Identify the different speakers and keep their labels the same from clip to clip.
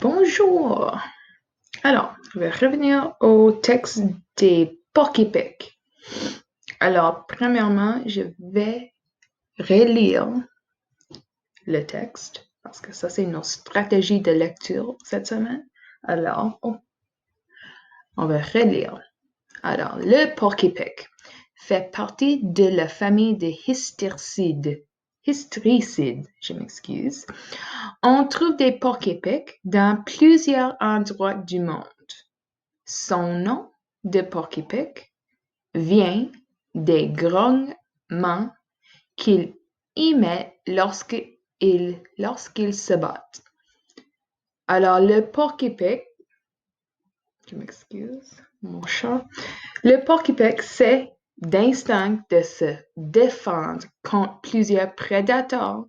Speaker 1: Bonjour! Alors, je vais revenir au texte des Porky-Pig. Alors, premièrement, je vais relire le texte parce que ça, c'est notre stratégie de lecture cette semaine. Alors, on va relire. Alors, le Porky-Pig fait partie de la famille des Hystricides. Je m'excuse. On trouve des porc-épics dans plusieurs endroits du monde. Son nom de porc-épic vient des grognements qu'il émet lorsqu'il se bat. Alors, le porc-épic, je m'excuse, mon chat. Le porc-épic sait d'instinct de se défendre contre plusieurs prédateurs,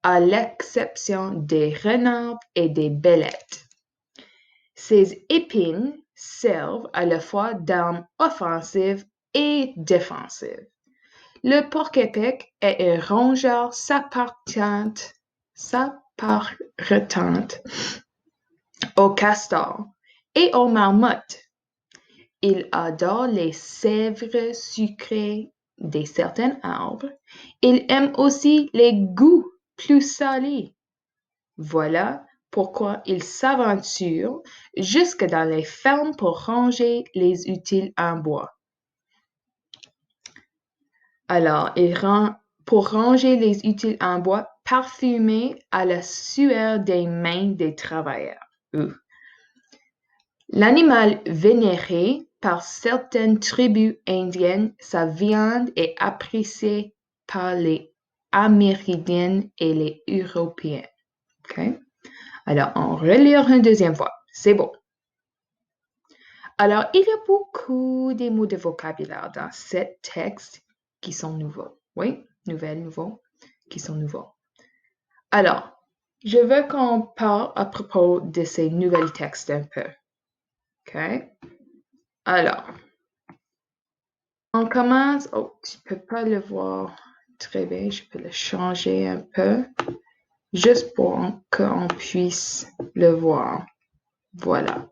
Speaker 1: à l'exception des renards et des belettes. Ces épines servent à la fois d'armes offensives et défensives. Le porc-épic est un rongeur s'apparentant au castor et aux marmottes. Il adore les sèvres sucrées de certains arbres. Il aime aussi les goûts plus salés. Voilà pourquoi il s'aventure jusque dans les fermes pour ranger les utiles en bois. Alors, pour ranger les utiles en bois parfumés à la sueur des mains des travailleurs. L'animal vénéré par certaines tribus indiennes, sa viande est appréciée par les Amérindiens et les Européens. Okay? Alors, on relire une deuxième fois. C'est bon. Alors, il y a beaucoup de mots de vocabulaire dans ce texte qui sont nouveaux. Oui, nouveaux, qui sont nouveaux. Alors, je veux qu'on parle à propos de ces nouveaux textes un peu. OK? Alors, on commence. Oh, je ne peux pas le voir très bien. Je peux le changer un peu. Juste pour qu'on puisse le voir. Voilà.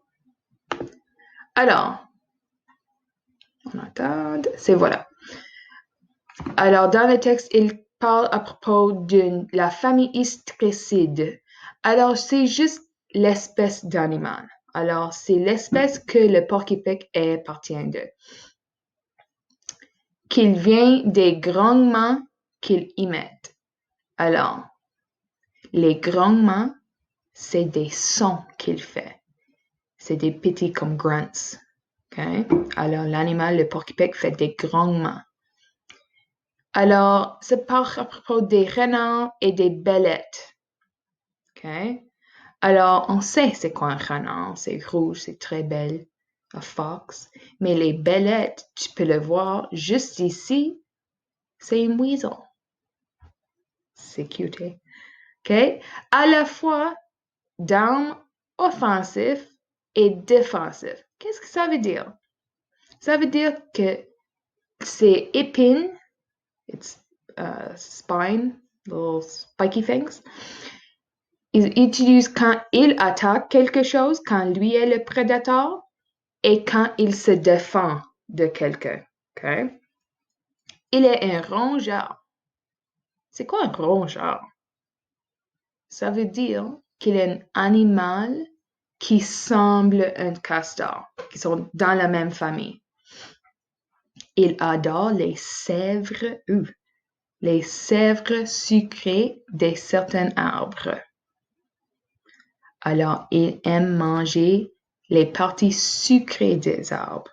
Speaker 1: Alors, on attend. C'est voilà. Alors, dans le texte, il parle à propos de la famille Hystricide. Alors, c'est juste l'espèce d'animal. Alors, c'est l'espèce que le porc-épic appartient de. Qu'il vient des grognements qu'il émette. Alors, les grognements, c'est des sons qu'il fait. C'est des petits comme grunts. Okay? Alors, l'animal, le porc-épic, fait des grognements. Alors, ça parle à propos des renards et des belettes. Okay? Alors, on sait c'est quoi un renard. C'est rouge, c'est très belle. Un fox. Mais les belettes, tu peux le voir juste ici. C'est une weasel. C'est cute, hein? OK? À la fois d'armes offensives et défensives. Qu'est-ce que ça veut dire? Ça veut dire que ces épines, it's spine, little spiky things, ils utilisent quand il attaque quelque chose, quand lui est le prédateur, et quand il se défend de quelqu'un. Okay? Il est un rongeur. C'est quoi un rongeur? Ça veut dire qu'il est un animal qui semble un castor, qui sont dans la même famille. Il adore les sèvres sucrées de certains arbres. Alors, il aime manger les parties sucrées des arbres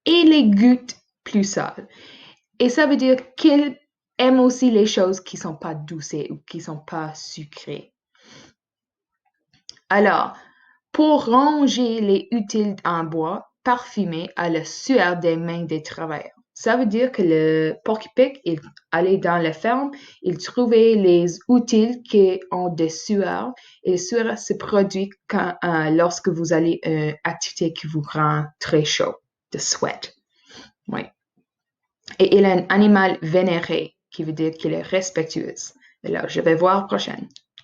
Speaker 1: et les gouttes plus sales. Et ça veut dire qu'il aime aussi les choses qui ne sont pas douces ou qui ne sont pas sucrées. Alors, pour ranger les utiles en bois parfumés à la sueur des mains des travailleurs. Ça veut dire que le porc-épic, il allait dans la ferme, il trouvait les utiles qui ont des sueurs. Et le sueur se produit lorsque vous allez à une activité qui vous rend très chaud, de sweat. Oui. Et il est un animal vénéré, qui veut dire qu'il est respectueux. Alors, je vais voir prochaine.